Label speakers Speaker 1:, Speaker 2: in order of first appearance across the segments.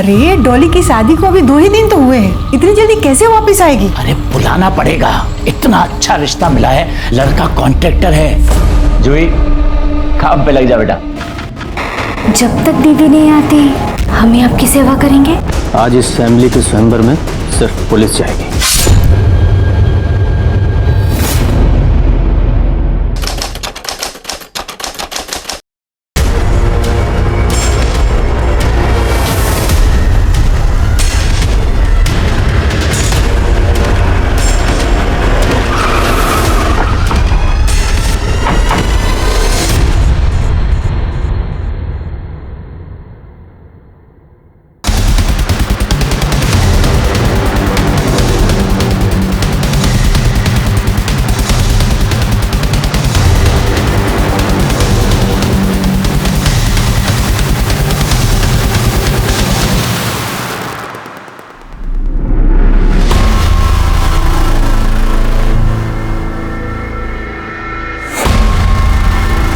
Speaker 1: अरे डॉली की शादी को अभी 2 ही दिन तो हुए हैं, इतनी जल्दी कैसे वापस आएगी?
Speaker 2: अरे बुलाना पड़ेगा, इतना अच्छा रिश्ता मिला है, लड़का कॉन्ट्रैक्टर है। जूही काम पे लग जा बेटा।
Speaker 3: जब तक दीदी नहीं आती हम ही आपकी सेवा करेंगे।
Speaker 4: आज इस फैमिली के स्वयंवर में सिर्फ पुलिस जाएगी।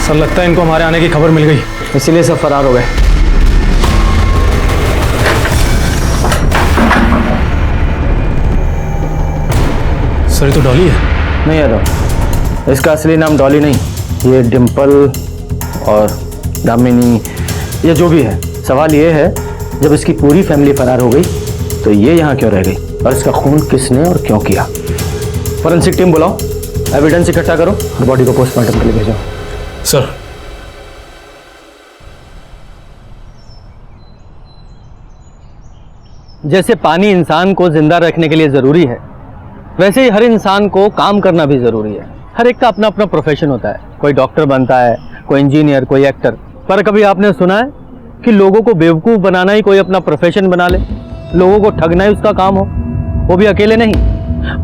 Speaker 5: सर लगता है इनको हमारे आने की खबर मिल गई,
Speaker 4: इसीलिए सब फरार हो गए।
Speaker 5: सर ये तो डॉली है।
Speaker 4: नहीं यादव, इसका असली नाम डॉली नहीं, ये डिम्पल और दामिनी, ये जो भी है। सवाल ये है जब इसकी पूरी फैमिली फरार हो गई तो ये यहाँ क्यों रह गई और इसका खून किसने और क्यों किया? फॉरेंसिक टीम बुलाओ, एविडेंस इकट्ठा करो और बॉडी को पोस्टमार्टम के लिए भेजो।
Speaker 5: सर
Speaker 4: जैसे पानी इंसान को जिंदा रखने के लिए जरूरी है, वैसे ही हर इंसान को काम करना भी जरूरी है। हर एक का अपना अपना प्रोफेशन होता है, कोई डॉक्टर बनता है, कोई इंजीनियर, कोई एक्टर। पर कभी आपने सुना है कि लोगों को बेवकूफ बनाना ही कोई अपना प्रोफेशन बना ले, लोगों को ठगना ही उसका काम हो, वो भी अकेले नहीं,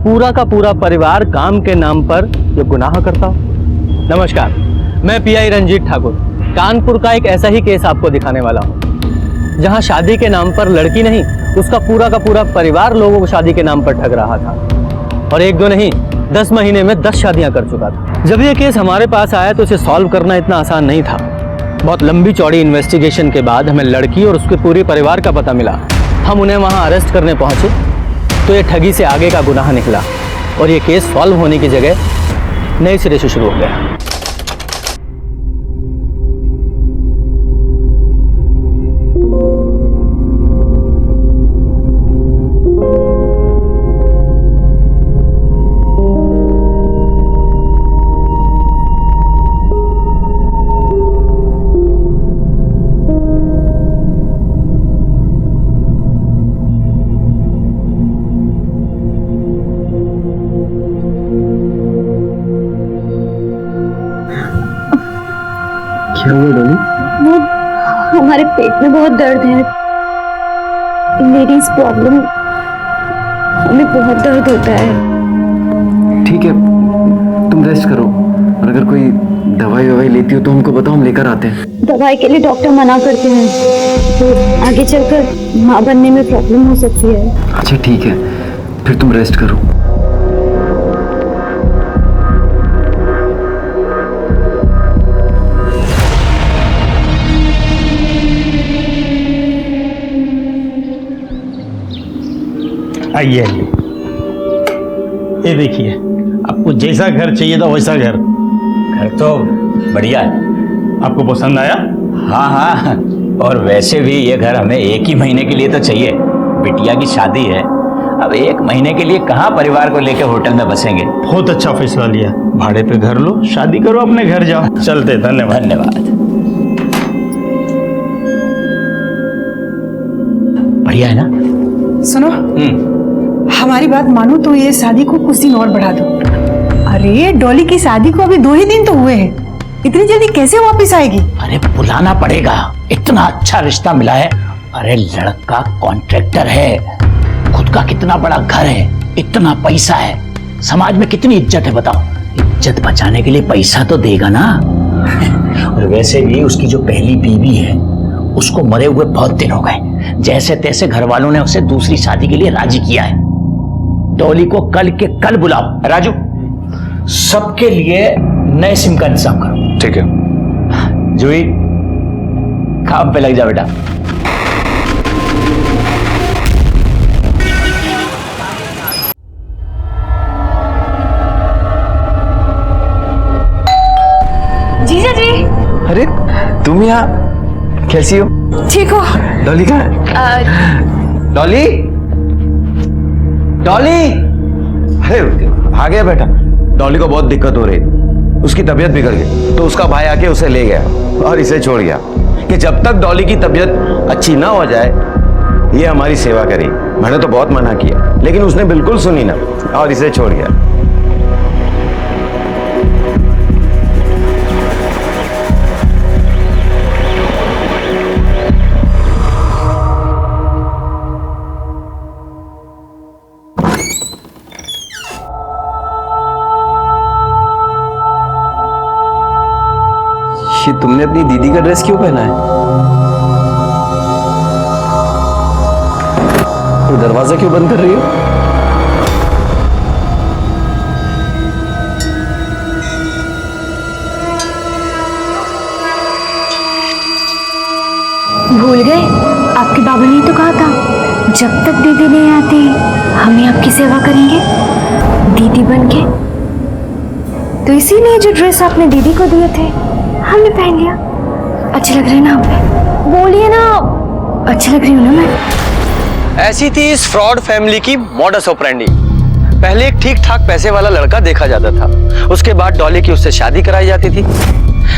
Speaker 4: पूरा का पूरा परिवार काम के नाम पर ये गुनाह करता हो। नमस्कार, मैं पीआई रंजीत ठाकुर कानपुर का एक ऐसा ही केस आपको दिखाने वाला हूँ, जहाँ शादी के नाम पर लड़की नहीं, उसका पूरा का पूरा परिवार लोगों को शादी के नाम पर ठग रहा था और 1-2 नहीं 10 महीने में 10 शादियां कर चुका था। जब ये केस हमारे पास आया तो इसे सॉल्व करना इतना आसान नहीं था। बहुत लंबी चौड़ी इन्वेस्टिगेशन के बाद हमें लड़की और उसके पूरे परिवार का पता मिला। हम उन्हें वहां अरेस्ट करने पहुंचे तो ये ठगी से आगे का गुनाह निकला और ये केस सॉल्व होने की जगह नए सिरे से शुरू हो गया। क्या हुआ डॉली?
Speaker 3: हमारे पेट में बहुत दर्द है, लेडीज प्रॉब्लम, हमें बहुत दर्द होता है।
Speaker 6: ठीक है, तुम रेस्ट करो और अगर कोई दवाई ववाई लेती हो तो हमको बताओ, हम लेकर आते हैं।
Speaker 3: दवाई के लिए डॉक्टर मना करते हैं, तो आगे चलकर माँ बनने में प्रॉब्लम हो सकती है।
Speaker 6: अच्छा ठीक है, फिर तुम रेस्ट करो।
Speaker 7: आइए आइए, ये देखिए, आपको जैसा घर चाहिए था वैसा घर
Speaker 2: तो बढ़िया है।
Speaker 7: आपको पसंद आया?
Speaker 2: हाँ हाँ, और वैसे भी ये घर हमें 1 ही महीने के लिए तो चाहिए, बिटिया की शादी है। अब 1 महीने के लिए कहाँ परिवार को लेकर होटल में बसेंगे।
Speaker 7: बहुत अच्छा फैसला लिया, भाड़े पे घर लो, शादी करो, अपने घर जाओ। चलते, धन्यवाद।
Speaker 2: धन्यवाद। बढ़िया है ना?
Speaker 1: सुनो, हमारी बात मानो तो ये शादी को कुछ दिन और बढ़ा दो। अरे डॉली की शादी को अभी 2 ही दिन तो हुए हैं, इतनी जल्दी कैसे वापस आएगी?
Speaker 2: अरे बुलाना पड़ेगा, इतना अच्छा रिश्ता मिला है। अरे लड़का कॉन्ट्रैक्टर है, खुद का कितना बड़ा घर है, इतना पैसा है, समाज में कितनी इज्जत है बताओ। इज्जत बचाने के लिए पैसा तो देगा ना। और वैसे भी उसकी जो पहली बीवी है उसको मरे हुए बहुत दिन हो गए, जैसे तैसे घर वालों ने उसे दूसरी शादी के लिए राजी किया है। डॉली को कल के कल बुलाओ। राजू, सबके लिए नए सिम का इंतजाम करो।
Speaker 4: ठीक है।
Speaker 2: जूही, काम पे लग जा बेटा।
Speaker 6: तुम यहाँ कैसी हो?
Speaker 3: ठीक हो?
Speaker 6: डॉली कहाँ है? डॉली, डॉली! अरे आ गया बेटा। डॉली को बहुत दिक्कत हो रही, उसकी तबीयत बिगड़ गई तो उसका भाई आके उसे ले गया और इसे छोड़ गया कि जब तक डॉली की तबीयत अच्छी ना हो जाए ये हमारी सेवा करेगी। मैंने तो बहुत मना किया लेकिन उसने बिल्कुल सुनी ना और इसे छोड़ गया। ये तुमने अपनी दीदी का ड्रेस क्यों पहना है? तो दरवाजा क्यों बंद कर रही हो?
Speaker 3: भूल गए? आपके बाबा ने तो कहा था जब तक दीदी नहीं आती हम ही आपकी सेवा करेंगे दीदी बन के। तो इसीलिए जो ड्रेस आपने दीदी को दिए थे हमने पहन लिया। अच्छे लग रहे हैं ना आप पे? बोलिए ना, अच्छी लग रही हूँ ना मैं?
Speaker 4: ऐसी थी इस फ्रॉड फैमिली की मॉडस ऑपरेंडी। पहले एक ठीक ठाक पैसे वाला लड़का देखा जाता था, उसके बाद डॉली की उससे शादी कराई जाती थी।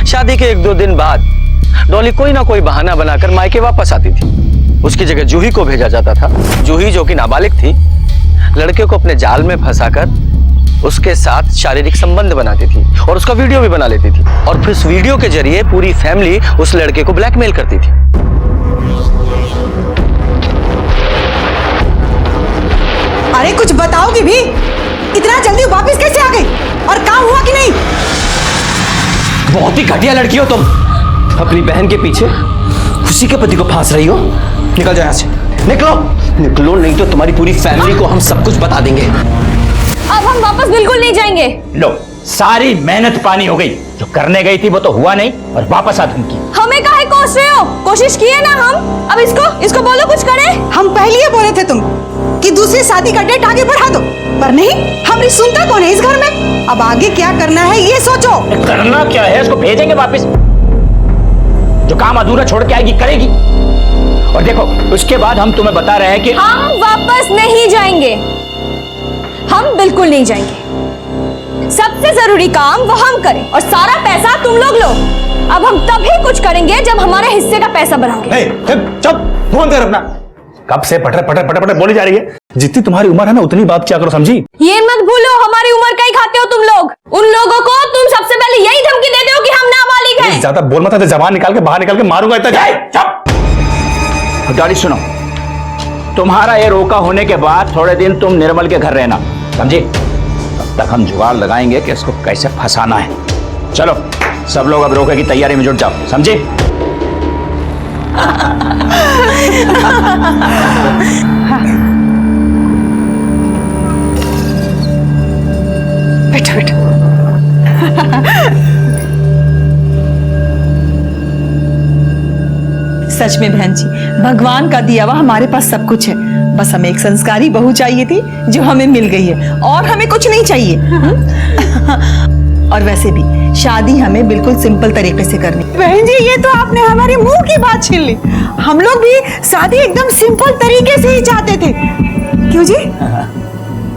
Speaker 4: शादी के 1-2 दिन बाद डॉली कोई ना कोई बहाना बनाकर मायके वापस आती थी। उसकी जगह जूही को भेजा जाता था। जूही जो कि नाबालिग थी, लड़के को अपने जाल में फंसाकर उसके साथ शारीरिक संबंध बनाती थी और उसका वीडियो भी बना लेती थी और फिर उस वीडियो के जरिए पूरी फैमिली उस लड़के को ब्लैकमेल करती थी।
Speaker 1: अरे कुछ बताओगी भी? इतना जल्दी वापस कैसे आ गई? और काम हुआ कि नहीं?
Speaker 6: बहुत ही घटिया लड़की हो तुम। अपनी बहन के पीछे उसी के पति को फांस रही हो। निकल जाओ यहाँ से, निकलो निकलो, नहीं तो तुम्हारी पूरी फैमिली को हम सब कुछ बता देंगे।
Speaker 3: अब हम वापस बिल्कुल नहीं जाएंगे।
Speaker 2: लो, सारी मेहनत पानी हो गई। जो करने गई थी वो तो हुआ नहीं और वापस आ धमकी।
Speaker 3: हमें काहे कोस रहे हो? कोशिश किए ना हम। अब इसको बोलो कुछ करे।
Speaker 1: हम पहले ही बोले थे तुम कि दूसरी शादी का डेट आगे बढ़ा दो, पर नहीं, हमारी सुनता कौन है इस घर में? अब आगे क्या करना है ये सोचो।
Speaker 2: करना क्या है? इसको भेजेंगे वापस। जो काम अधूरा छोड़ के आएगी करेगी। और देखो उसके बाद हम तुम्हें बता रहे हैं कि
Speaker 3: हम वापस नहीं जाएंगे। हम बिल्कुल नहीं जाएंगे। सबसे जरूरी काम वो हम करें और सारा पैसा तुम लोग लो। अब हम तभी कुछ करेंगे जब हमारे हिस्से का पैसा बढ़ाओगे।
Speaker 7: चुप, फोन कर अपना। कब से पटर पटर पटर पटर बोली जा रही है? जितनी तुम्हारी उम्र है ना उतनी बात क्या करो, समझी?
Speaker 3: ये मत भूलो हमारी उम्र का ही खाते हो तुम लोग। उन लोगों को तुम सबसे पहले यही धमकी देते हो कि हम नाबालिग हैं।
Speaker 7: ज्यादा बोल मत, जबान निकाल के बाहर निकाल के मारूंगा। इतना
Speaker 2: डॉली सुनो, तुम्हारा ये रोका होने के बाद थोड़े दिन तुम निर्मल के घर रहना, समझी? तब तक हम जुगाड़ लगाएंगे कि इसको कैसे फंसाना है। चलो सब लोग अब रोके की तैयारी में जुट जाओ, समझे?
Speaker 1: बैठो बैठो। सच में बहन जी, भगवान का दिया हुआ हमारे पास सब कुछ है। बस हमें एक संस्कारी बहू चाहिए थी जो हमें मिल गई है और हमें कुछ नहीं चाहिए। और वैसे भी शादी हमें बिल्कुल सिंपल तरीके से करनी। बहन जी ये तो आपने हमारे मुंह की बात छीन ली। हम लोग भी शादी एकदम सिंपल तरीके से ही चाहते थे। क्यों जी?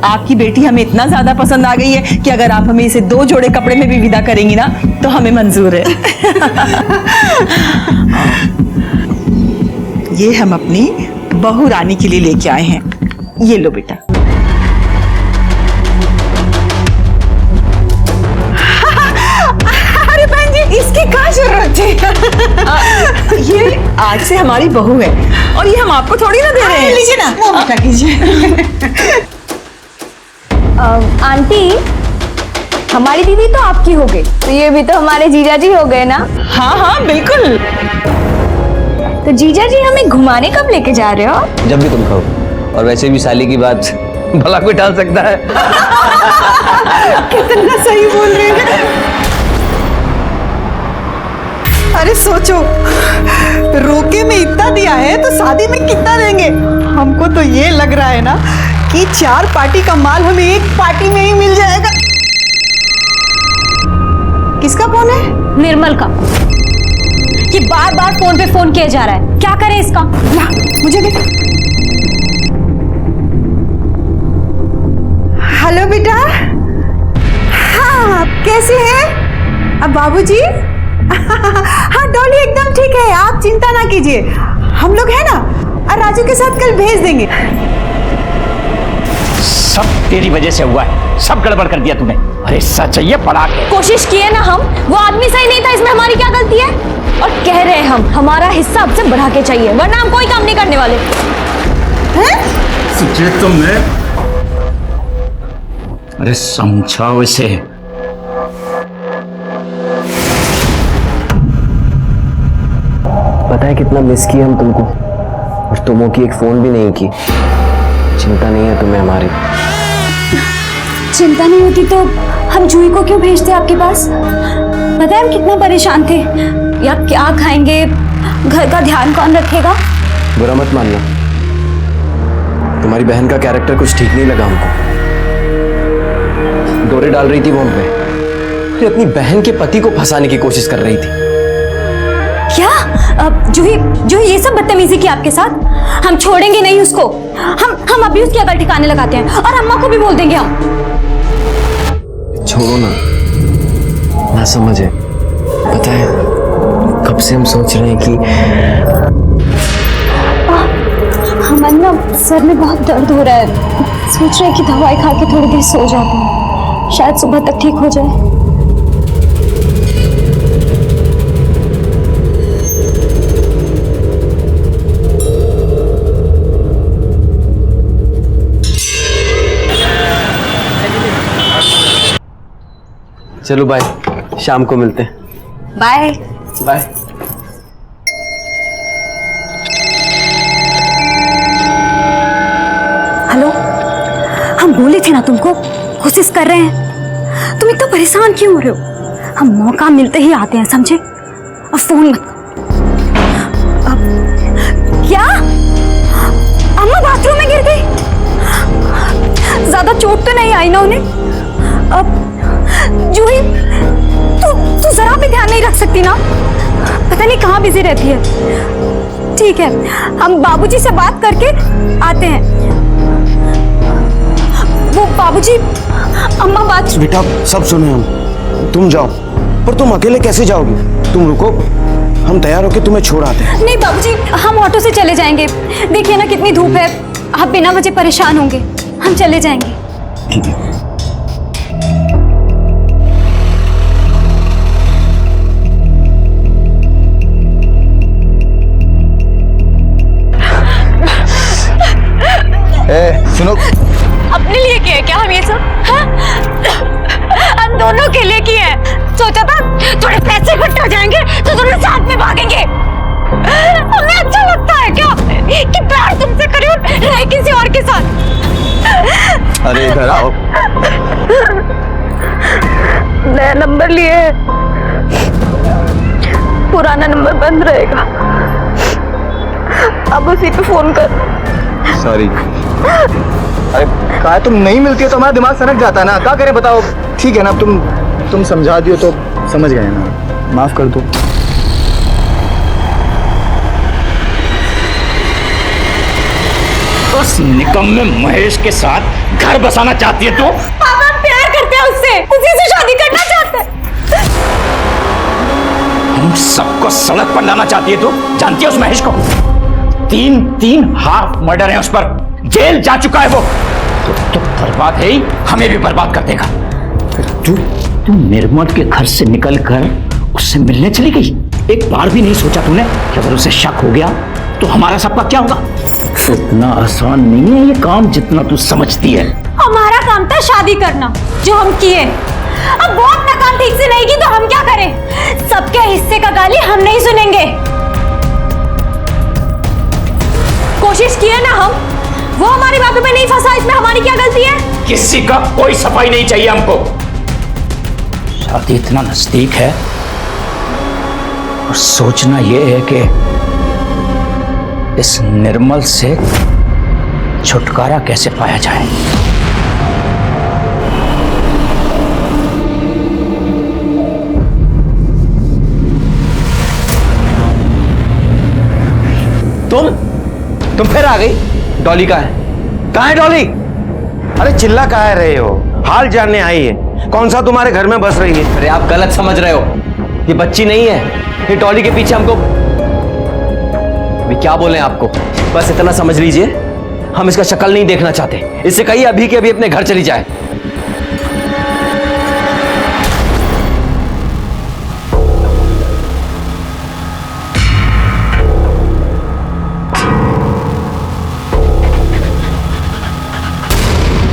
Speaker 1: आपकी बेटी हमें इतना ज्यादा पसंद आ गई है कि अगर आप हमें इसे 2 जोड़े कपड़े में भी विदा करेंगी ना तो हमें मंजूर है। ये हम अपनी बहू रानी के लिए लेके आए हैं। ये लो बेटा। अरे बहन जी इसकी क्या जरूरत थी? ये आज से हमारी बहू है और ये हम आपको थोड़ी ना दे रहे हैं। लीजिए ना, वो बेटा कीजिए।
Speaker 3: आंटी हमारी दीदी तो आपकी हो गई, तो ये भी तो हमारे जीजा जी हो गए ना?
Speaker 1: हाँ हाँ बिल्कुल।
Speaker 3: तो जीजा जी हमें घुमाने कब लेके जा रहे हो?
Speaker 6: जब भी तुम कहो। और वैसे भी साली की बात भला कोई टाल सकता है?
Speaker 1: कितना सही बोल रहे हैं। अरे सोचो, रोके में इतना दिया है तो शादी में कितना देंगे? हमको तो ये लग रहा है ना कि 4 पार्टी का माल हमें 1 पार्टी में ही मिल जाएगा। किसका फोन है?
Speaker 3: निर्मल का। कि बार बार फोन पे फोन किया जा रहा है। क्या करें इसका?
Speaker 1: ला, मुझे भी। हेलो बेटा। हाँ, कैसे हैं अब बाबूजी? हाँ, डॉली एकदम ठीक है, आप चिंता ना कीजिए। हम लोग हैं ना, और राजू के साथ कल भेज देंगे।
Speaker 2: सब तेरी वजह से हुआ है, सब गड़बड़ कर दिया तूने। अरे सच चाहिए पड़ा के।
Speaker 3: कोशिश किए ना हम, वो आदमी सही नहीं था, इसमें हमारी क्या गलती है? और कह रहे हैं हम, हमारा हिस्सा आपसे बढ़ा के चाहिए, वरना हम कोई काम नहीं करने वाले।
Speaker 2: तो मैं अरे समझाओ इसे।
Speaker 8: पता है कितना मिस किया हम तुमको, और तुमों की एक फोन भी नहीं की। चिंता नहीं है तुम्हें हमारी?
Speaker 3: चिंता नहीं होती तो हम जूही को क्यों भेजते आपके पास? पता है हम कितना परेशान थे, या क्या खाएंगे, घर का ध्यान कौन रखेगा?
Speaker 8: बुरा मत मानना, तुम्हारी बहन का कैरेक्टर कुछ ठीक नहीं लगा हमको। डोरे डाल रही थी वो हम पे, अरे अपनी बहन के पति को फंसाने की कोशिश कर रही थी।
Speaker 3: क्या? जूही ये सब बदतमीजी की आपके साथ? हम छोड़ेंगे नहीं उसको। हम अभी उसकी अकल ठिकाने लगाते हैं, और अम्मा को भी बोल देंगे हम।
Speaker 8: छोड़ो ना, ना समझे। पता है कब से हम सोच रहे हैं कि
Speaker 3: हमारे ना सर में बहुत दर्द हो रहा है, सोच रहे हैं कि दवाई खा के थोड़ी देर सो जाते हैं, शायद सुबह तक ठीक हो जाए।
Speaker 8: चलो बाय, शाम को मिलते हैं।
Speaker 3: Bye
Speaker 8: bye.
Speaker 3: हेलो, हम बोले थे ना तुमको, कोशिश कर रहे हैं। तुम इतना परेशान क्यों हो रहे हो? हम मौका मिलते ही आते हैं, समझे? और फोन मत। अब क्या? अम्मा बाथरूम में गिर गई? ज्यादा चोट तो नहीं आई ना उन्हें? अब जूही, तू जरा भी ध्यान नहीं रख सकती ना? पता नहीं कहाँ बिजी रहती है। ठीक है, हम बाबूजी से बात करके आते हैं। वो बाबूजी, अम्मा बात।
Speaker 6: बेटा सब सुने हम, तुम जाओ, पर तुम अकेले कैसे जाओगी? तुम रुको, हम तैयार होके तुम्हें छोड़ आते हैं।
Speaker 3: नहीं बाबूजी, हम ऑटो से चले जाएंगे। देखिए ना कितनी धूप है, आप बिना वजह परेशान होंगे। हम चले जाएंगे।
Speaker 6: ठीक है।
Speaker 8: सुनो,
Speaker 3: अपने लिए किए क्या हम ये सब? हाँ? हम दोनों के लिए किए हैं। सोचा था थोड़े पैसे इकट्ठे हो जाएंगे तो दोनों साथ में भागेंगे। हमें अच्छा लगता है क्या कि प्यार तुमसे करे और रहे किसी और के साथ?
Speaker 8: अरे इधर आओ।
Speaker 3: नया नंबर लिए है, पुराना नंबर बंद रहेगा, अब उसी पे फोन कर।
Speaker 8: सॉरी। अरे कहा तुम नहीं मिलती हो तो हमारा दिमाग सनक जाता है ना, क्या करें बताओ? ठीक है ना, तुम समझा दियो तो समझ गए ना, माफ कर दो।
Speaker 2: उस निकम्मे महेश के साथ घर बसाना चाहती है तू?
Speaker 3: पापा हम प्यार करते हैं उससे, उसी से शादी करना चाहते हैं।
Speaker 2: हम सबको सड़क पर लाना चाहती है तू? जानती है उस महेश को? तीन हाफ मर्डर है उस पर, जेल जा चुका है वो। तो बर्बाद है ही, हमें भी बर्बाद कर देगा। तू निर्मल के घर से निकलकर उससे मिलने चली गई? एक बार भी नहीं सोचा तूने कि अगर उसे शक हो गया तो हमारा सबका क्या होगा? इतना आसान नहीं है ये काम जितना तू समझती है।
Speaker 3: हमारा काम था शादी करना, जो हम किए। अब वो अपना काम ठीक से नहीं की तो हम क्या करें? सबके हिस्से का गाली हम नहीं सुनेंगे। कोशिश किए ना हम, वो हमारी बातों में नहीं फंसा, इसमें हमारी क्या गलती है?
Speaker 2: किसी का कोई सफाई नहीं चाहिए हमको। शादी इतना नजदीक है और सोचना यह है कि इस निर्मल से छुटकारा कैसे पाया जाए।
Speaker 6: तुम फिर आ गई? डॉली कहाँ है डॉली? अरे चिल्ला काहे रहे हो? हाल जानने आई है। कौन सा तुम्हारे घर में बस रही है?
Speaker 9: अरे आप गलत समझ रहे हो, ये बच्ची नहीं है, ये डॉली के पीछे हमको अभी क्या बोले आपको, बस इतना समझ लीजिए, हम इसका शक्ल नहीं देखना चाहते। इससे कहिए अभी के अभी अपने घर चली जाए।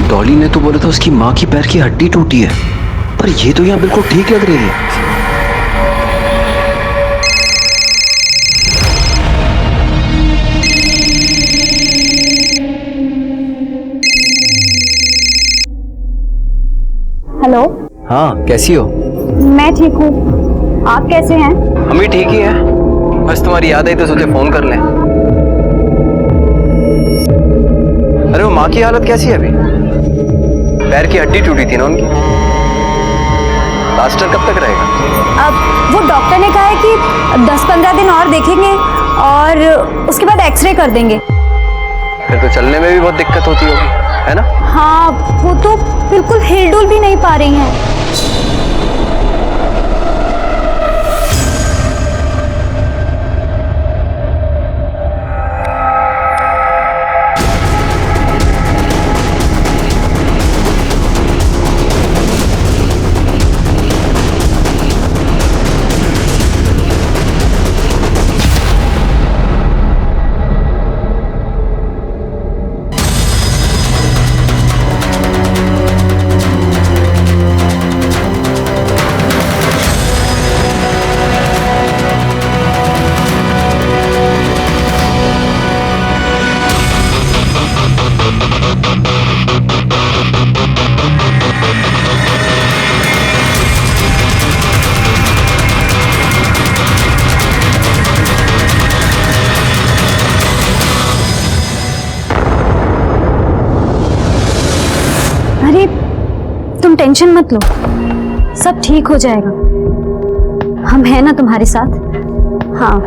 Speaker 9: डॉली ने तो बोला था उसकी माँ की पैर की हड्डी टूटी है, पर ये तो यहाँ बिल्कुल ठीक लग रही है।
Speaker 3: हेलो।
Speaker 9: हाँ, कैसी हो?
Speaker 3: मैं ठीक हूँ, आप कैसे हैं?
Speaker 9: हम भी ठीक ही हैं, बस तुम्हारी याद आई तो सोचे फोन कर लें। अरे वो माँ की हालत कैसी है अभी? पैर की हड्डी टूटी थी ना उनकी, प्लास्टर कब तक रहेगा?
Speaker 3: अब वो डॉक्टर ने कहा है कि 10-15 दिन और देखेंगे और उसके बाद एक्सरे कर देंगे।
Speaker 9: फिर तो चलने में भी बहुत दिक्कत होती होगी, है ना?
Speaker 3: हाँ, वो तो बिल्कुल हिल-डुल भी नहीं पा रही हैं। अरे तुम टेंशन मत लो, सब ठीक हो जाएगा, हम हैं ना तुम्हारे साथ। हाँ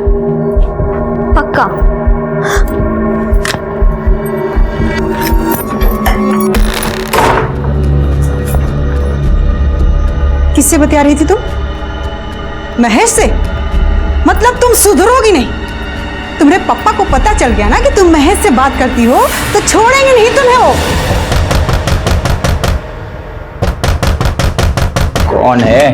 Speaker 3: पक्का।
Speaker 1: किससे बतिया रही थी तुम? महेश से? मतलब तुम सुधरोगी नहीं। तुम्हारे पापा को पता चल गया ना कि तुम महेश से बात करती हो तो छोड़ेंगे नहीं तुम्हें वो।
Speaker 2: कौन है?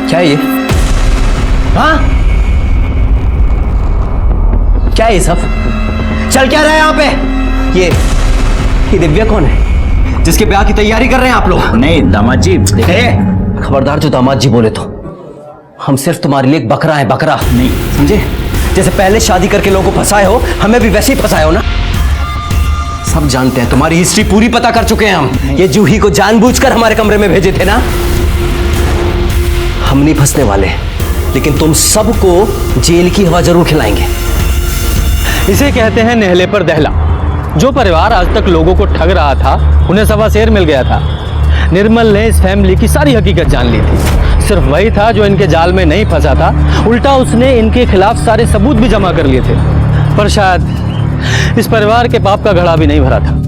Speaker 9: क्या है ये? हाँ, क्या है ये सब? चल क्या रहा है यहाँ पे? ये दिव्या कौन है जिसके ब्याह की तैयारी कर रहे हैं आप लोग?
Speaker 2: नहीं दामाद जी,
Speaker 9: खबरदार जो दामाद जी बोले तो, हम सिर्फ तुम्हारे लिए एक बकरा है, बकरा नहीं, समझे? जैसे पहले शादी करके लोगों को फंसाए हो, हमें भी वैसे ही फंसाए हो ना। सब जानते हैं, तुम्हारी हिस्ट्री पूरी पता कर चुके हैं हम। ये जूही को जानबूझकर हमारे कमरे में भेजे थे ना। हम नहीं फंसने वाले, लेकिन तुम सबको जेल की हवा जरूर खिलाएंगे।
Speaker 4: इसे कहते हैं नेहले पर दहला। जो परिवार आज तक लोगों को ठग रहा था, उन्हें सवा शेर मिल गया था। निर्मल ने इस फैमिली की सारी हकीकत जान ली थी। सिर्फ वही था जो इनके जाल में नहीं फंसा था, उल्टा उसने इनके खिलाफ सारे सबूत भी जमा कर लिए थे। पर शायद इस परिवार के पाप का घड़ा भी नहीं भरा था।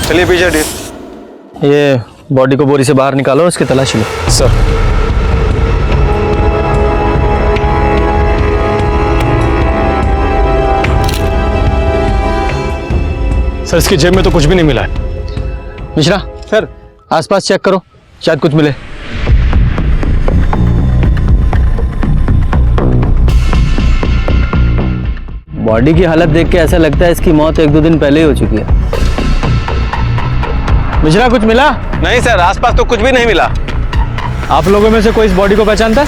Speaker 5: चलिए पीछे हटिए।
Speaker 4: ये बॉडी को बोरी से बाहर निकालो, उसकी तलाशी लो।
Speaker 5: सर सर, इसकी जेब में तो कुछ भी नहीं मिला है।
Speaker 4: मिश्रा सर, आसपास चेक करो, शायद कुछ मिले। बॉडी की हालत देख के ऐसा लगता है इसकी मौत 1-2 दिन पहले ही हो चुकी है। मिश्रा कुछ मिला?
Speaker 5: नहीं सर, आसपास तो कुछ भी नहीं मिला।
Speaker 4: आप लोगों में से कोई इस बॉडी को पहचानता है?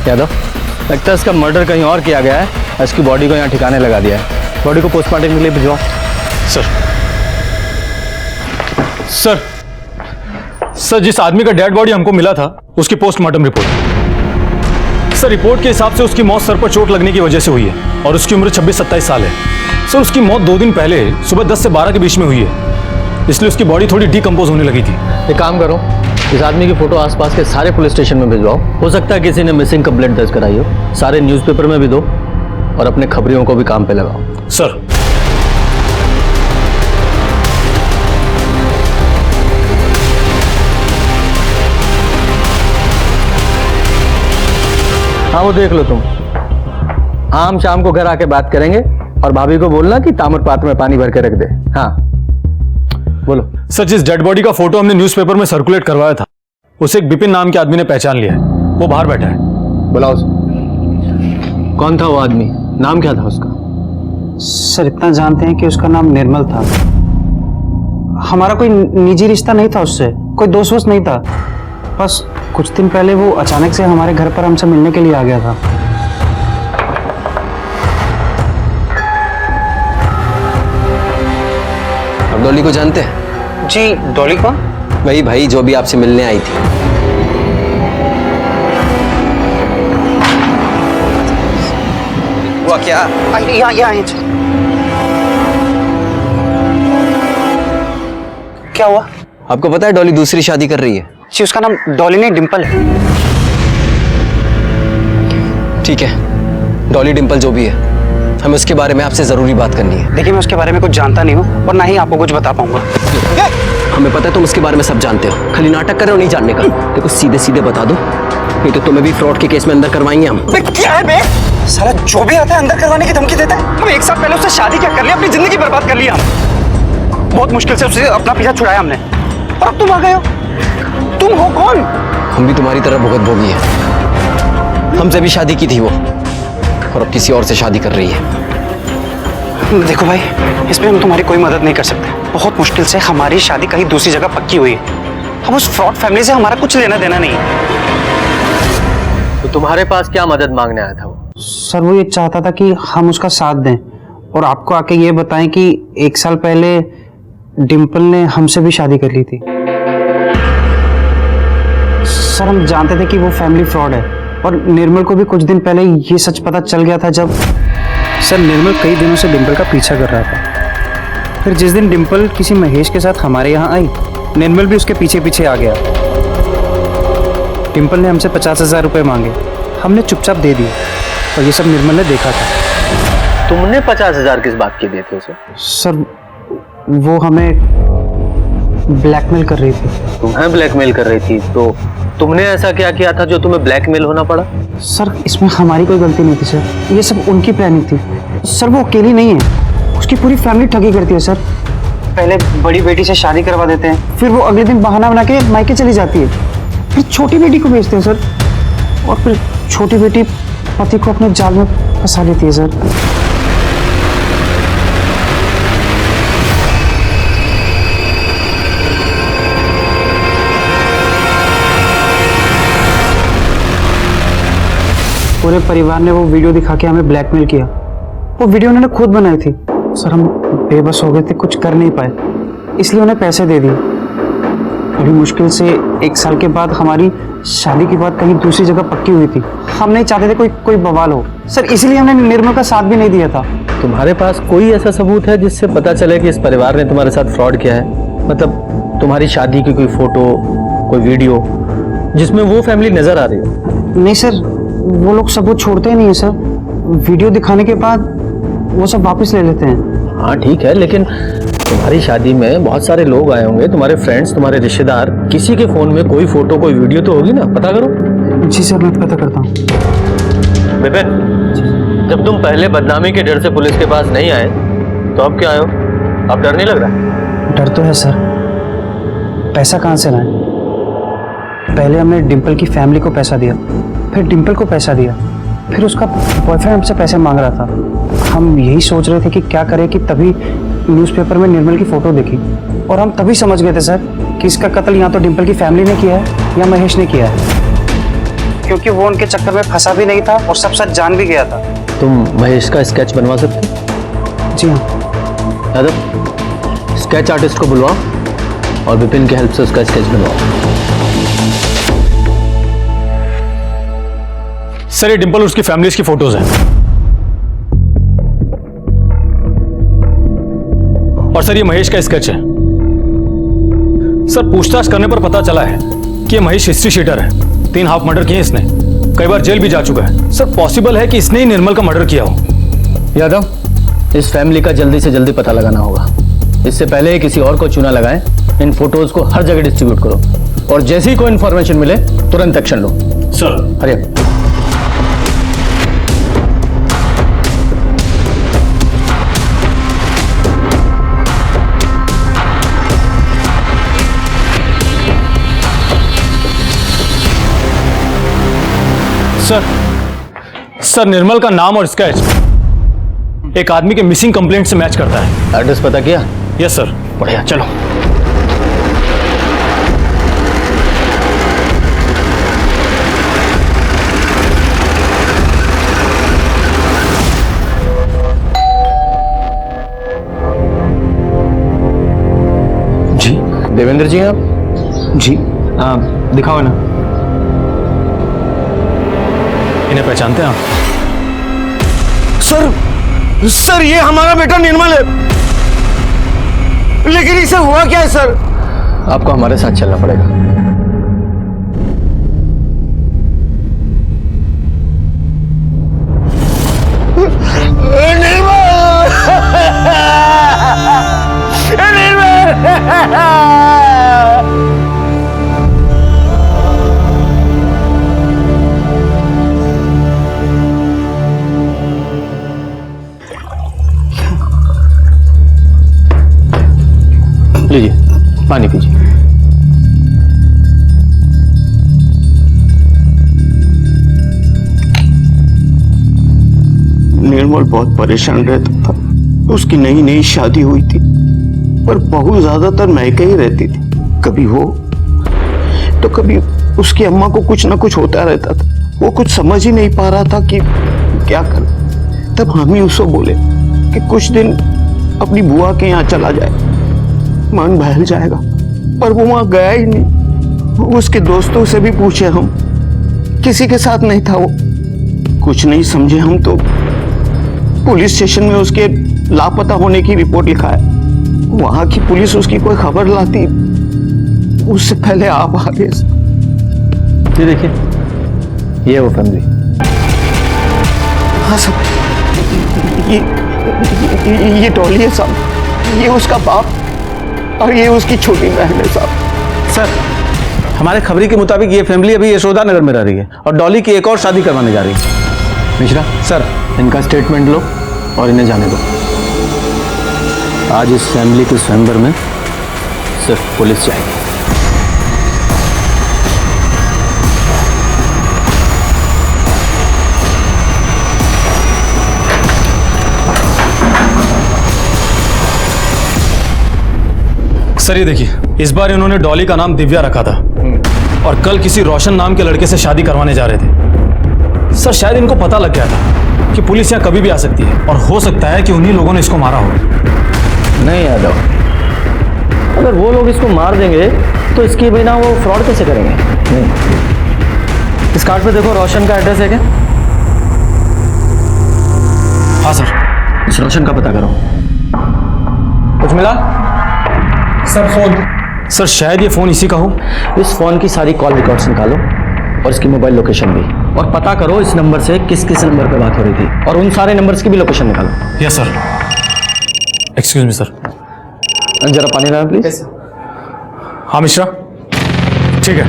Speaker 4: यादव, लगता है इसका मर्डर कहीं और किया गया है, इसकी बॉडी को यहाँ ठिकाने लगा दिया है। बॉडी को पोस्टमार्टम के लिए भिजवाओ।
Speaker 5: सर सर, जिस आदमी का डेड बॉडी हमको मिला था उसकी पोस्टमार्टम रिपोर्ट। सर, रिपोर्ट के हिसाब से उसकी मौत सर पर चोट लगने की वजह से हुई है और उसकी उम्र 26-27 साल है। सर, उसकी मौत 2 दिन पहले सुबह 10 से 12 के बीच में हुई है, इसलिए उसकी बॉडी थोड़ी डिकम्पोज होने लगी थी।
Speaker 4: एक काम करो, इस आदमी की फोटो आसपास के सारे पुलिस स्टेशन में भिजवाओ। हो सकता है किसी ने मिसिंग कंप्लेंट दर्ज कराई हो। सारे न्यूज़पेपर में भी दो और अपने खबरियों को भी काम पे लगाओ।
Speaker 5: सर।
Speaker 4: हाँ, वो देख लो तुम। आम शाम को घर आके बात करेंगे और भाभी को बोलना कि ताम्र पात्र में पानी भर के रख दे। हाँ, बोलो।
Speaker 5: सर, जिस डेड बॉडी का फोटो हमने न्यूज़पेपर में सर्कुलेट करवाया था उसे एक विपिन नाम के आदमी ने पहचान लिया है। वो बाहर बैठा है।
Speaker 4: बुलाओ उसे। कौन था वो आदमी? नाम क्या था उसका?
Speaker 10: सर, इतना जानते हैं कि उसका नाम निर्मल था। हमारा कोई निजी रिश्ता नहीं था उससे, कोई दोस्त वोस्त नहीं था। बस कुछ दिन पहले वो अचानक से हमारे घर पर हमसे मिलने के लिए आ गया था।
Speaker 9: आप डॉली को जानते हैं?
Speaker 10: जी, डॉली कौन?
Speaker 9: वही भाई जो भी आपसे मिलने आई थी। हुआ क्या?
Speaker 10: यहाँ क्या हुआ?
Speaker 9: आपको पता है डॉली दूसरी शादी कर रही है?
Speaker 10: जी, उसका नाम डॉली नहीं डिम्पल है।
Speaker 9: ठीक है, डॉली डिम्पल जो भी है, हमें उसके बारे में आपसे जरूरी बात करनी है।
Speaker 10: देखिए, मैं उसके बारे में कुछ जानता नहीं हूँ और ना ही आपको कुछ बता पाऊंगा।
Speaker 9: हमें पता है तुम उसके बारे में सब जानते हो, खाली नाटक कर रहे हो नहीं जानने का। देखो, सीधे सीधे बता दो, नहीं तो तुम्हें भी फ्रॉड के केस में अंदर करवाएंगे हम।
Speaker 10: क्या है बे? साला जो भी आता है अंदर करवाने की धमकी देता है। हम 1 साल पहले उससे शादी क्या कर लिया, अपनी जिंदगी बर्बाद कर लिया हम। बहुत मुश्किल से उससे अपना पीछा छुड़ाया हमने, और अब तुम आ गए हो। तुम हो कौन?
Speaker 9: हम भी तुम्हारी तरह भुगत भोगी है। हमसे भी शादी की थी वो, और अब किसी और से शादी कर रही है।
Speaker 10: देखो भाई, इसमें हम तुम्हारी कोई मदद नहीं कर सकते। बहुत मुश्किल से हमारी शादी कहीं दूसरी जगह पक्की हुई है। हम उस फ्रॉड फैमिली से हमारा कुछ लेना देना नहीं है।
Speaker 4: तो तुम्हारे पास क्या मदद मांगने आया था वो?
Speaker 10: सर, वो ये चाहता था कि हम उसका साथ दें और आपको आके ये बताएं कि 1 साल पहले डिम्पल ने हमसे भी शादी कर ली थी। सर, हम जानते थे कि वो फैमिली फ्रॉड है और निर्मल को भी कुछ दिन पहले ये सच पता चल गया था। जब सर, निर्मल कई दिनों से डिम्पल का पीछा कर रहा था। फिर जिस दिन डिम्पल किसी महेश के साथ हमारे यहाँ आई, निर्मल भी उसके पीछे पीछे आ गया। डिम्पल ने हमसे 50,000 रुपये मांगे, हमने चुपचाप दे दिए और ये सब निर्मल ने देखा था।
Speaker 4: तुमने 50,000 किस बात के दिए थे उसे?
Speaker 10: सर, वो हमें ब्लैकमेल कर रही थी।
Speaker 4: तुम्हें ब्लैकमेल कर रही थी? तो तुमने ऐसा क्या किया था जो तुम्हें ब्लैकमेल होना पड़ा?
Speaker 10: सर, इसमें हमारी कोई गलती नहीं थी सर, ये सब उनकी प्लानिंग थी। सर, वो अकेली नहीं है, उसकी पूरी फैमिली ठगी करती है सर। पहले बड़ी बेटी से शादी करवा देते हैं, फिर वो अगले दिन बहाना बना के मायके चली जाती है, फिर छोटी बेटी को भेजते हैं सर, और फिर छोटी बेटी पति को अपने जाल में फंसा लेती है सर। पूरे परिवार ने वो वीडियो दिखा के हमें ब्लैकमेल किया। वो वीडियो उन्होंने खुद बनाई थी। सर, हम बेबस हो गए थे, कुछ कर नहीं पाए, इसलिए उन्हें पैसे दे दिए। बड़ी मुश्किल से 1 साल के बाद हमारी शादी की बात कहीं दूसरी जगह पक्की हुई थी। हम नहीं चाहते थे कोई बवाल हो सर, इसलिए हमने निर्मल का साथ भी नहीं दिया था।
Speaker 4: तुम्हारे पास कोई ऐसा सबूत है जिससे पता चले कि इस परिवार ने तुम्हारे साथ फ्रॉड किया है? मतलब तुम्हारी शादी की कोई फोटो, कोई वीडियो जिसमें वो फैमिली नजर आ रही हो?
Speaker 10: नहीं सर, वो लोग सबूत छोड़ते ही नहीं है सर। वीडियो दिखाने के बाद वो सब वापस ले लेते हैं।
Speaker 4: हाँ ठीक है, लेकिन तुम्हारी शादी में बहुत सारे लोग आए होंगे, तुम्हारे फ्रेंड्स, तुम्हारे रिश्तेदार, किसी के फोन में कोई फोटो कोई वीडियो तो होगी ना, पता करो।
Speaker 10: जी सर, मैं पता करता हूँ।
Speaker 4: विपिन, जब तुम पहले बदनामी के डर से पुलिस के पास नहीं आए तो अब क्या आए हो? अब डर नहीं लग रहा?
Speaker 10: डर तो है सर, पैसा कहाँ से लाएं? पहले हमने डिम्पल की फैमिली को पैसा दिया, फिर डिम्पल को पैसा दिया, फिर उसका बॉयफ्रेंड हमसे पैसे मांग रहा था। हम यही सोच रहे थे कि क्या करें कि तभी न्यूज़पेपर में निर्मल की फ़ोटो देखी और हम तभी समझ गए थे सर कि इसका कत्ल या तो डिम्पल की फैमिली ने किया है या महेश ने किया है। क्योंकि वो उनके चक्कर में फंसा भी नहीं था और सब सच जान भी गया था।
Speaker 4: तुम महेश का स्केच बनवा सकते?
Speaker 10: जी हाँ।
Speaker 4: यादव, स्केच आर्टिस्ट को बुलवाओ और विपिन की हेल्प से उसका स्केच बनवाओ।
Speaker 5: सर ये डिंपल और उसकी फैमिलीज की फोटोज हैं। और सर ये महेश का स्केच है। सर पूछताछ करने पर पता चला है कि ये महेश हिस्ट्री शीटर है। 3 हाफ मर्डर किए इसने, कई बार जेल भी जा चुका है। सर पॉसिबल है कि इसने ही निर्मल का मर्डर किया हो।
Speaker 4: यादव, इस फैमिली का जल्दी से जल्दी पता लगाना होगा। इससे पहले ही किसी और को चुना लगाएं, इन फोटोज को हर जगह डिस्ट्रीब्यूट करो और जैसे ही कोई इंफॉर्मेशन मिले तुरंत एक्शन लो।
Speaker 5: सर।
Speaker 4: हरिया।
Speaker 5: सर निर्मल का नाम और स्केच एक आदमी के मिसिंग कंप्लेंट से मैच करता है।
Speaker 4: एड्रेस पता किया?
Speaker 5: Yes sir.
Speaker 4: बढ़िया, चलो।
Speaker 10: जी
Speaker 4: देवेंद्र जी हैं आप?
Speaker 10: जी
Speaker 4: दिखाओ ना।
Speaker 5: इन्हें पहचानते हैं आप?
Speaker 6: सर ये हमारा बेटा निर्मल है, लेकिन इसे हुआ क्या है सर?
Speaker 4: आपको हमारे साथ चलना पड़ेगा। लीजिए पानी पीजिए।
Speaker 11: निर्मल बहुत परेशान रहता था। उसकी नई नई शादी हुई थी, पर बहू ज्यादातर मैके ही रहती थी। कभी वो तो कभी उसकी अम्मा को कुछ ना कुछ होता रहता था। वो कुछ समझ ही नहीं पा रहा था कि क्या करे। तब हम ही उसको बोले कि कुछ दिन अपनी बुआ के यहाँ चला जाए, मन बहल जाएगा। पर वो वहां गया ही नहीं। उसके दोस्तों से भी पूछे हम, किसी के साथ नहीं था वो। कुछ नहीं समझे हम तो पुलिस स्टेशन में उसके लापता होने की रिपोर्ट लिखा है। वहां की पुलिस उसकी कोई खबर लाती उससे पहले आप आ गए।
Speaker 4: ये देखिए, ये वो फैमिली।
Speaker 11: हाँ साहब, ये डॉली है साहब। ये उसका बाप और ये उसकी छोटी बहन है साहब।
Speaker 4: सर, हमारे खबरी के मुताबिक ये फैमिली अभी यशोदा नगर में रह रही है और डॉली की एक और शादी करवाने जा रही है। मिश्रा सर, इनका स्टेटमेंट लो और इन्हें जाने दो। आज इस फैमिली के स्वयंवर में सिर्फ पुलिस जाएगी।
Speaker 5: सर ये देखिए, इस बार इन्होंने डॉली का नाम दिव्या रखा था और कल किसी रोशन नाम के लड़के से शादी करवाने जा रहे थे। सर शायद इनको पता लग गया था कि पुलिस यहाँ कभी भी आ सकती है और हो सकता है कि उन्हीं लोगों ने इसको मारा हो।
Speaker 4: नहीं यादव, अगर वो लोग इसको मार देंगे तो इसके बिना वो फ्रॉड कैसे करेंगे? नहीं। इस कार्ड पे देखो, रोशन का एड्रेस है क्या?
Speaker 5: हाँ सर।
Speaker 4: इस रोशन का पता करो। कुछ मिला?
Speaker 5: Sir phone. सर शायद ये फोन इसी का हो।
Speaker 4: इस फोन की सारी कॉल रिकॉर्ड्स निकालो और इसकी मोबाइल लोकेशन भी, और पता करो इस नंबर से किस किस नंबर पे बात हो रही थी और उन सारे नंबर्स की भी लोकेशन निकालो।
Speaker 5: Yes sir. Excuse me sir.
Speaker 4: जरा पानी लाना प्लीज।
Speaker 5: हाँ मिश्रा, ठीक है।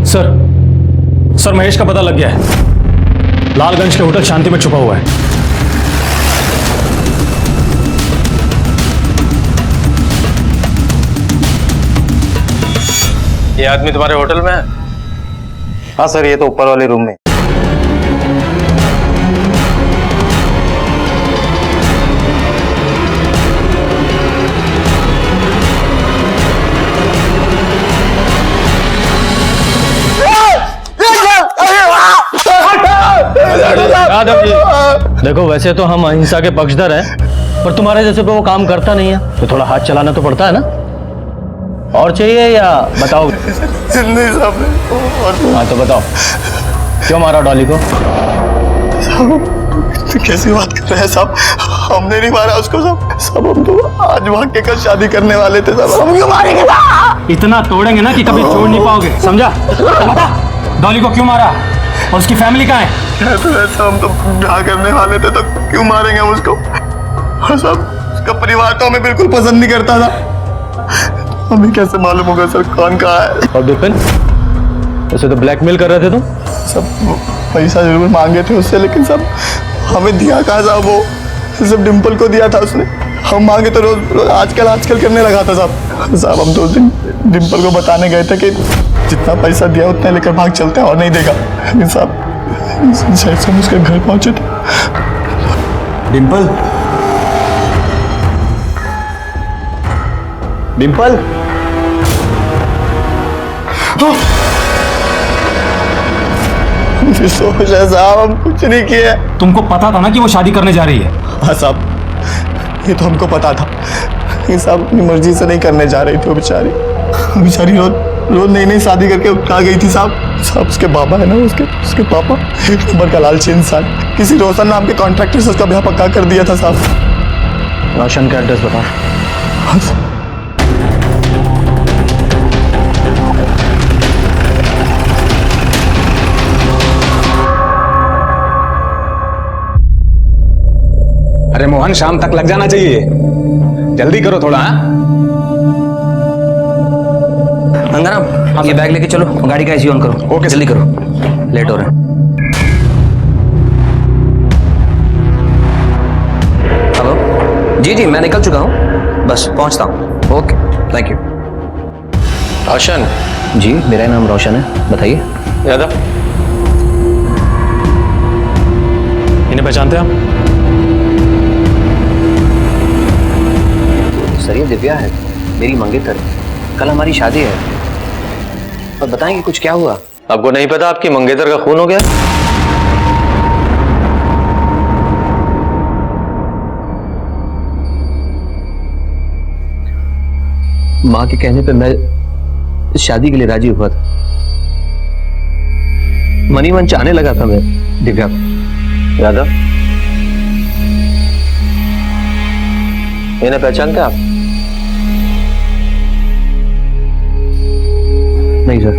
Speaker 5: सर महेश का पता लग गया है। लालगंज के होटल शांति में छुपा हुआ है।
Speaker 4: ये आदमी तुम्हारे होटल में है?
Speaker 10: हाँ सर, ये तो ऊपर वाले रूम में।
Speaker 4: यादव जी, देखो वैसे तो हम अहिंसा के पक्षधर हैं, पर तुम्हारे जैसे पे वो काम करता नहीं है तो थोड़ा हाथ चलाना तो पड़ता है ना। और चाहिए या बताओ?
Speaker 8: नहीं साहब।
Speaker 4: हाँ तो बताओ, क्यों मारा डॉली को?
Speaker 8: तो कैसी बात कर रहे हैं साहब? हमने नहीं मारा उसको सब हम तो आज भाग के शादी करने वाले थे साहब। हम क्यों मारेंगे?
Speaker 5: इतना तोड़ेंगे ना कि कभी छोड़ नहीं पाओगे, समझा? बता, डॉली को क्यों मारा और उसकी फैमिली कहाँ है?
Speaker 8: ऐसा हम तो ब्याह करने वाले थे तो क्यों मारेंगे हम उसको? और साहब उसका परिवार तो हमें बिल्कुल पसंद नहीं करता था। हमें कैसे मालूम होगा सर कौन कहाँ है?
Speaker 4: और विपिन, वैसे तो ब्लैकमेल कर रहे थे तुम?
Speaker 8: सब पैसा जरूर मांगे थे उससे, लेकिन सब हमें दिया कहाँ साहब? वो सब डिम्पल को दिया था उसने। हम मांगे तो रोज आजकल करने लगा था साहब। हम तो उस दिन डिम्पल को बताने गए थे कि जितना पैसा दिया उतना लेकर भाग चलते हैं और नहीं देगा। लेकिन साहब जैसे हम उसके घर पहुंचे थे,
Speaker 6: डिम्पल, डिम्पल,
Speaker 8: सोच है साहब हम कुछ नहीं किए।
Speaker 5: तुमको पता था ना कि वो शादी करने जा रही है?
Speaker 8: हाँ साहब, ये तो हमको पता था। ये साहब अपनी मर्जी से नहीं करने जा रही थी वो बेचारी रोज नई नई शादी करके आ गई थी साहब। उसके बाबा है ना, उसके पापा एक नंबर का लालची इंसान, किसी रोशन नाम के कॉन्ट्रैक्टर से उसका ब्याह पक्का कर दिया था साहब।
Speaker 4: रोशन का एड्रेस बताओ।
Speaker 8: हाँ,
Speaker 5: अरे मोहन, शाम तक लग जाना चाहिए, जल्दी करो थोड़ा।
Speaker 9: गंगाराम, ये बैग लेके चलो, गाड़ी का एसी ऑन करो।
Speaker 5: ओके,
Speaker 9: जल्दी करो, लेट हो रहा है। हेलो जी, मैं निकल चुका हूँ, बस पहुँचता हूँ। Okay, thank you.
Speaker 4: Roshan
Speaker 9: ji, मेरा नाम रोशन है, बताइए।
Speaker 4: यादव, इन्हें पहचानते हैं आप?
Speaker 9: सर ये दिव्या है, मेरी मंगेतर। कल हमारी शादी है, और बताएंगे कुछ क्या हुआ?
Speaker 4: आपको नहीं पता आपकी मंगेतर का खून हो गया?
Speaker 9: माँ के कहने पे मैं इस शादी के लिए राजी हुआ था। मनी मन चाहने लगा था मैं दिव्या को।
Speaker 4: यादव, इन्हें पहचानते हैं आप?
Speaker 9: नहीं सर,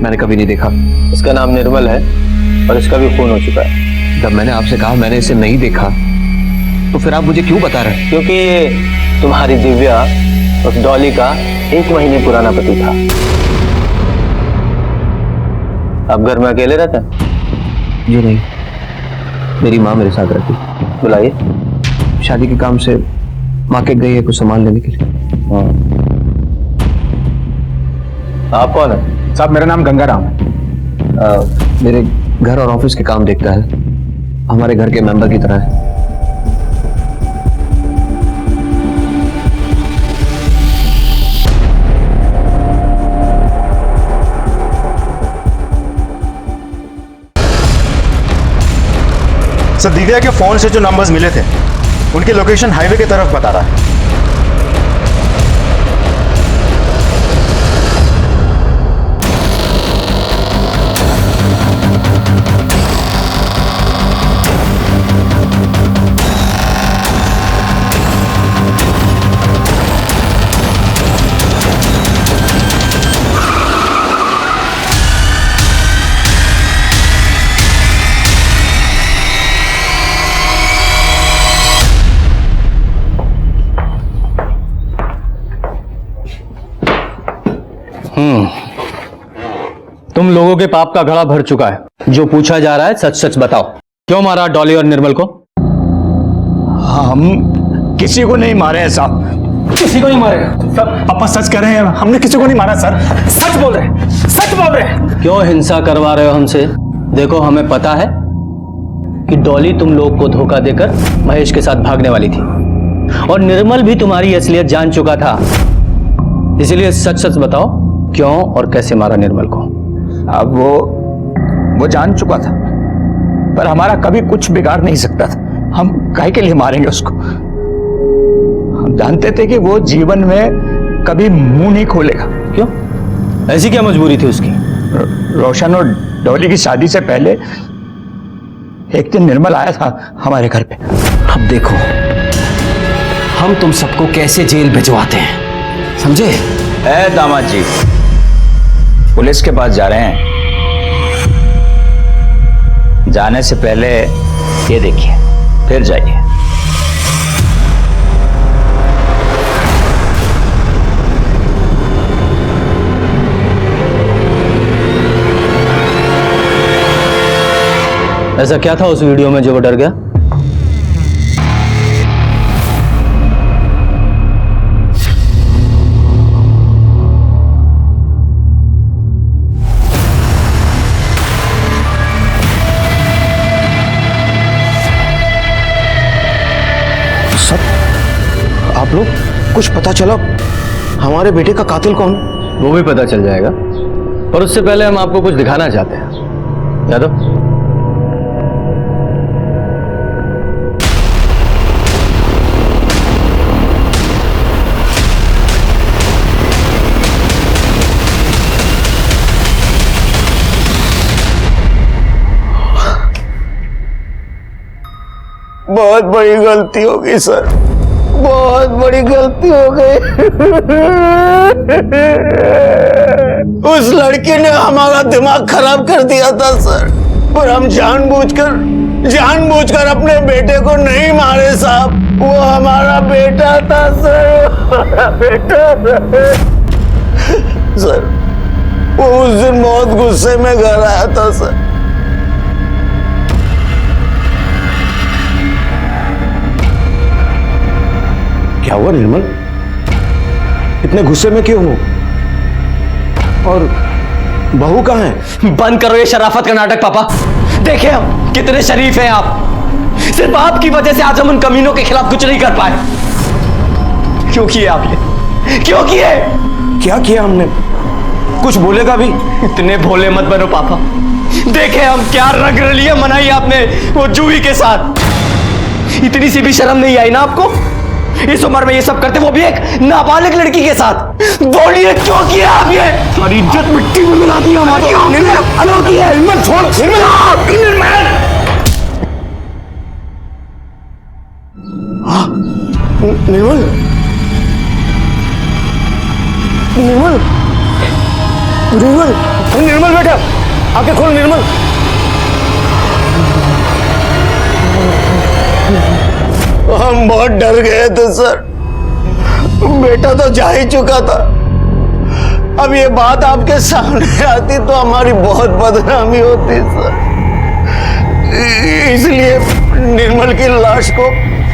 Speaker 9: मैंने कभी नहीं देखा।
Speaker 4: इसका नाम निर्मल है और इसका भी खून हो चुका है।
Speaker 9: जब मैंने आपसे कहा मैंने इसे नहीं देखा, तो फिर आप मुझे क्यों बता रहे हैं?
Speaker 4: क्योंकि ये तुम्हारी दिव्या उस डॉली का 1 महीने पुराना पति था। आप घर में अकेले रहते हैं?
Speaker 9: जी नहीं, मेरी माँ मेरे साथ रहती।
Speaker 4: बुलाइए।
Speaker 9: शादी के काम से माँ के गई है कुछ सामान लेने के लिए।
Speaker 4: आप कौन है?
Speaker 5: साहब मेरा नाम गंगाराम है।
Speaker 9: मेरे घर और ऑफिस के काम देखता है, हमारे घर के मेंबर की तरह है।
Speaker 8: सर दिव्या के फोन से जो नंबर्स मिले थे उनकी लोकेशन हाईवे की तरफ बता रहा है।
Speaker 4: तुम लोगों के पाप का घड़ा भर चुका है। जो पूछा जा रहा है सच सच बताओ, क्यों मारा डॉली और निर्मल को?
Speaker 8: हम किसी को नहीं मारे हैं साहब।
Speaker 5: किसी को नहीं मारेगा?
Speaker 8: पापा सच कह रहे हैं, हमने किसी को नहीं मारा सर।
Speaker 5: सच बोल रहे हैं, सच बोल रहे हैं।
Speaker 4: क्यों हिंसा करवा रहे हो हमसे? देखो हमें पता है कि डॉली तुम लोग को धोखा देकर महेश के साथ भागने वाली थी, और निर्मल भी तुम्हारी असलियत जान चुका था। इसलिए सच सच बताओ, क्यों और कैसे मारा निर्मल को?
Speaker 8: अब वो जान चुका था,
Speaker 2: पर हमारा कभी कुछ बिगाड़ नहीं सकता था। हम काहे के लिए मारेंगे उसको? हम जानते थे कि वो जीवन में कभी मुंह नहीं खोलेगा।
Speaker 4: क्यों? ऐसी क्या मजबूरी थी उसकी?
Speaker 2: रोशन और डॉली की शादी से पहले एक दिन निर्मल आया था हमारे घर पे।
Speaker 9: अब देखो हम तुम सबको कैसे जेल भिजवाते हैं, समझे?
Speaker 2: ए दामाद जी, पुलिस के पास जा रहे हैं। जाने से पहले ये देखिए, फिर जाइए।
Speaker 4: ऐसा क्या था उस वीडियो में जो वो डर गया?
Speaker 11: आप लोग कुछ पता चला हमारे बेटे का कातिल कौन?
Speaker 4: वो भी पता चल जाएगा, पर उससे पहले हम आपको कुछ दिखाना चाहते हैं। यादव,
Speaker 11: बहुत बड़ी गलती हो गई सर, बहुत बड़ी गलती हो गई। उस लड़की ने हमारा दिमाग खराब कर दिया था सर, पर हम जानबूझकर अपने बेटे को नहीं मारे साहब। वो हमारा बेटा था सर, हमारा बेटा सर। वो उस दिन बहुत गुस्से में घर आया था सर। क्या हुआ निर्मल? इतने गुस्से में क्यों हो? और बहू कहाँ है?
Speaker 9: बंद करो ये शराफत का नाटक पापा। देखे हम कितने शरीफ हैं आप। सिर्फ आपकी वजह से आज हम उन कमीनों के खिलाफ कुछ नहीं कर पाए। क्यों किए आपने? क्यों किए?
Speaker 11: क्या किया हमने? कुछ बोलेगा भी?
Speaker 9: इतने भोले मत बनो पापा। देखे हम क्या रंग रलियां मनाई आपने वो जूही के साथ। इतनी सी भी शर्म नहीं आई ना आपको? इस उम्र में ये सब करते, वो भी एक नाबालिग लड़की के साथ। बोलिए क्यों किया आप ये?
Speaker 11: सारी इज्जत मिट्टी में मिला दी हमारी।
Speaker 9: क्यों किया?
Speaker 11: निर्मल छोड़, निर्मल। निर्मल, निर्मल, निर्मल, निर्मल बेटा, आंखें खोल निर्मल। हम बहुत डर गए थे सर, बेटा तो जा ही चुका था। अब ये बात आपके सामने आती तो हमारी बहुत बदनामी होती सर। इसलिए निर्मल की लाश को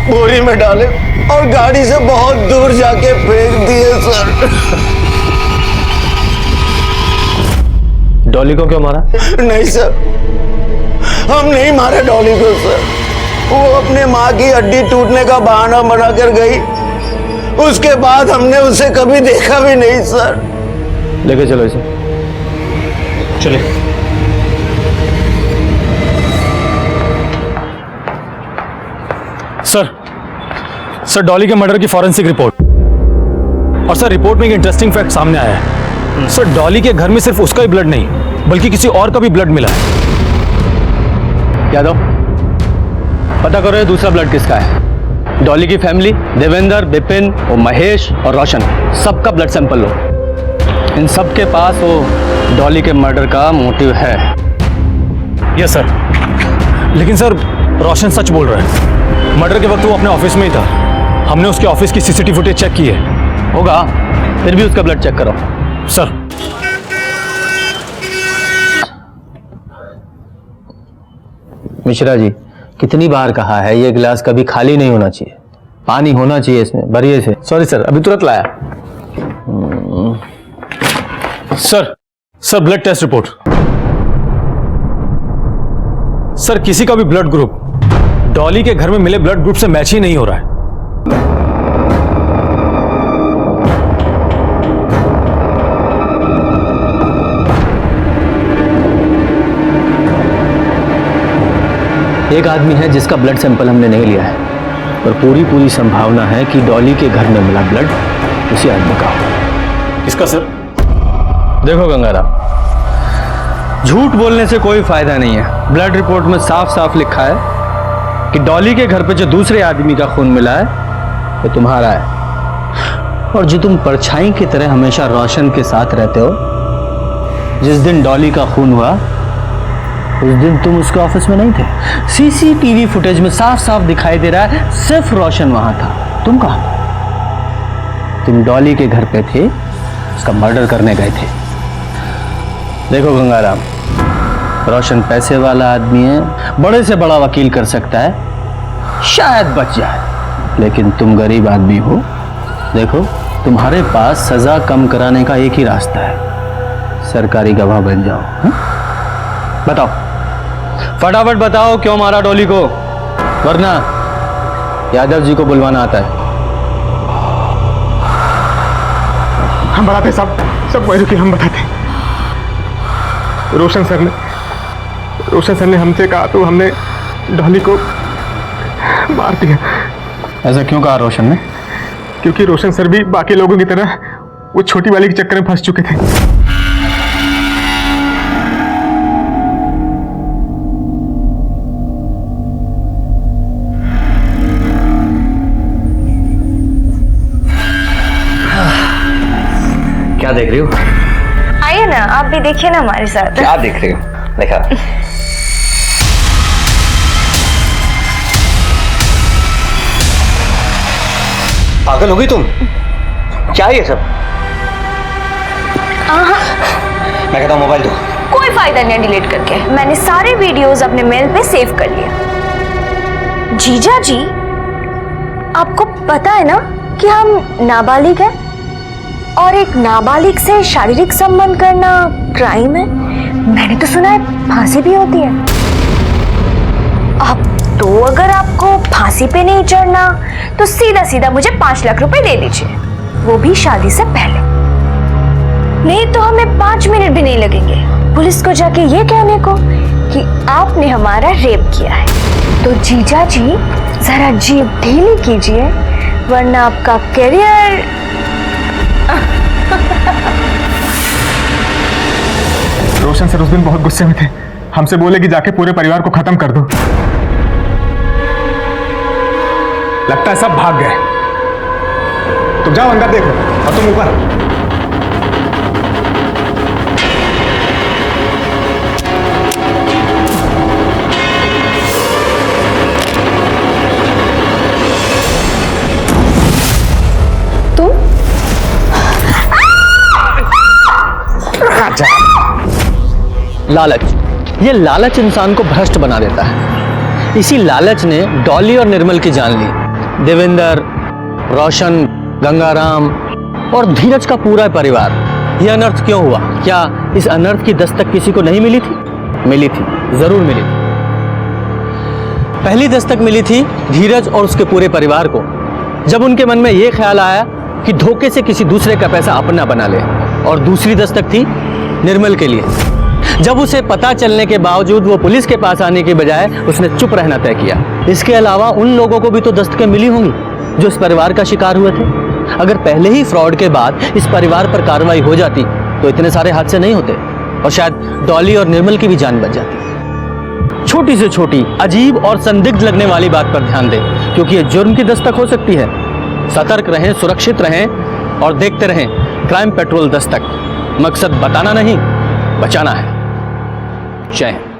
Speaker 11: बोरी में डाले और गाड़ी से बहुत दूर जाके फेंक दिए सर।
Speaker 4: डॉली को क्यों मारा?
Speaker 11: नहीं सर, हम नहीं मारे डॉली को सर। वो अपने माँ की हड्डी टूटने का बहाना बनाकर गई, उसके बाद हमने उसे कभी देखा भी नहीं सर।
Speaker 4: लेके चलो इसे।
Speaker 5: चले। सर डॉली के मर्डर की फॉरेंसिक रिपोर्ट। और सर रिपोर्ट में एक इंटरेस्टिंग फैक्ट सामने आया है। सर डॉली के घर में सिर्फ उसका ही ब्लड नहीं बल्कि किसी और का भी ब्लड मिला है।
Speaker 4: यादव, पता करो ये दूसरा ब्लड किसका है। डॉली की फैमिली, देवेंद्र, विपिन और महेश और रोशन, सबका ब्लड सैंपल लो। इन सब के पास वो डॉली के मर्डर का मोटिव है।
Speaker 5: Yes sir. लेकिन सर रोशन सच बोल रहा है। मर्डर के वक्त वो अपने ऑफिस में ही था। हमने उसके ऑफिस की सीसीटीवी फुटेज चेक की है।
Speaker 4: होगा, फिर भी उसका ब्लड चेक करो।
Speaker 5: सर
Speaker 4: मिश्रा जी, कितनी बार कहा है ये गिलास कभी खाली नहीं होना चाहिए, पानी होना चाहिए इसमें, भरिए से।
Speaker 5: सॉरी सर, अभी तुरंत लाया। Sir blood test report. Sir किसी का भी ब्लड ग्रुप डॉली के घर में मिले ब्लड ग्रुप से मैच ही नहीं हो रहा है।
Speaker 4: एक आदमी है जिसका ब्लड सैंपल हमने नहीं लिया है, पर पूरी संभावना है कि डॉली के घर में मिला ब्लड उसी आदमी का हो।
Speaker 5: किसका सर?
Speaker 4: देखो गंगाराम, झूठ बोलने से कोई फायदा नहीं है। ब्लड रिपोर्ट में साफ साफ लिखा है कि डॉली के घर पे जो दूसरे आदमी का खून मिला है वो तुम्हारा है। और जो तुम परछाई की तरह हमेशा रोशन के साथ रहते हो, जिस दिन डॉली का खून हुआ उस दिन तुम उसके ऑफिस में नहीं थे। सीसीटीवी फुटेज में साफ साफ दिखाई दे रहा है सिर्फ रोशन वहां था, तुम कहां? तुम डॉली के घर पे थे, उसका मर्डर करने गए थे। देखो गंगाराम, रोशन पैसे वाला आदमी है, बड़े से बड़ा वकील कर सकता है, शायद बच जाए, लेकिन तुम गरीब आदमी हो। देखो, तुम्हारे पास सजा कम कराने का एक ही रास्ता है, सरकारी गवाह बन जाओ। हा? बताओ, फटाफट बताओ क्यों मारा डॉली को, वरना यादव जी को बुलवाना आता है।
Speaker 8: हम बताते सब वही कि हम बताते। रोशन सर ने हमसे कहा तो हमने डॉली को मार दिया।
Speaker 4: ऐसा क्यों कहा रोशन ने?
Speaker 8: क्योंकि रोशन सर भी बाकी लोगों की तरह वो छोटी वाली के चक्कर में फंस चुके थे।
Speaker 9: क्या देख रही हो?
Speaker 3: आइए ना, आप भी देखिए ना हमारे साथ।
Speaker 9: क्या देख रही हो? देखा। पागल हो गई तुम? क्या है ये सब? मैं कहता हूं मोबाइल दो।
Speaker 3: कोई फायदा नहीं है डिलीट करके, मैंने सारे वीडियोस अपने मेल पे सेव कर लिया। जीजा जी, आपको पता है ना कि हम नाबालिग हैं और एक नाबालिग से शारीरिक संबंध करना क्राइम है। मैंने तो सुना है फांसी भी होती है। अब तो अगर आपको फांसी पे नहीं चढ़ना तो सीधा सीधा मुझे 5 लाख रुपए दे दीजिए, वो भी शादी से पहले। नहीं तो हमें 5 मिनट भी नहीं लगेंगे पुलिस को जाके ये कहने को कि आपने हमारा रेप किया है। तो जीजा जी जरा जीभ ढीली कीजिए, वरना आपका करियर।
Speaker 8: रोशन सर उस दिन बहुत गुस्से में थे, हमसे बोले कि जाके पूरे परिवार को खत्म कर दो। लगता है सब भाग गए। तुम जाओ अंदर देखो और तुम ऊपर।
Speaker 4: लालच, ये लालच इंसान को भ्रष्ट बना देता है। इसी लालच ने डॉली और निर्मल की जान ली। देवेंद्र, रोशन, गंगाराम और धीरज का पूरा परिवार। यह अनर्थ क्यों हुआ? क्या इस अनर्थ की दस्तक किसी को नहीं मिली थी? मिली थी, जरूर मिली थी। पहली दस्तक मिली थी धीरज और उसके पूरे परिवार को, जब उनके मन में यह ख्याल आया कि धोखे से किसी दूसरे का पैसा अपना बना ले। और दूसरी दस्तक थी निर्मल के लिए, जब उसे पता चलने के बावजूद वो पुलिस के पास आने की बजाय उसने चुप रहना तय किया। इसके अलावा उन लोगों को भी तो दस्तकें मिली होंगी जो इस परिवार का शिकार हुए थे। अगर पहले ही फ्रॉड के बाद इस परिवार पर कार्रवाई हो जाती तो इतने सारे हादसे नहीं होते और शायद डॉली और निर्मल की भी जान बच जाती। छोटी से छोटी, अजीब और संदिग्ध लगने वाली बात पर ध्यान दें, क्योंकि ये जुर्म की दस्तक हो सकती है। सतर्क रहें, सुरक्षित रहें और देखते रहें क्राइम पेट्रोल दस्तक। मकसद बताना नहीं, बचाना है। जय हिंद।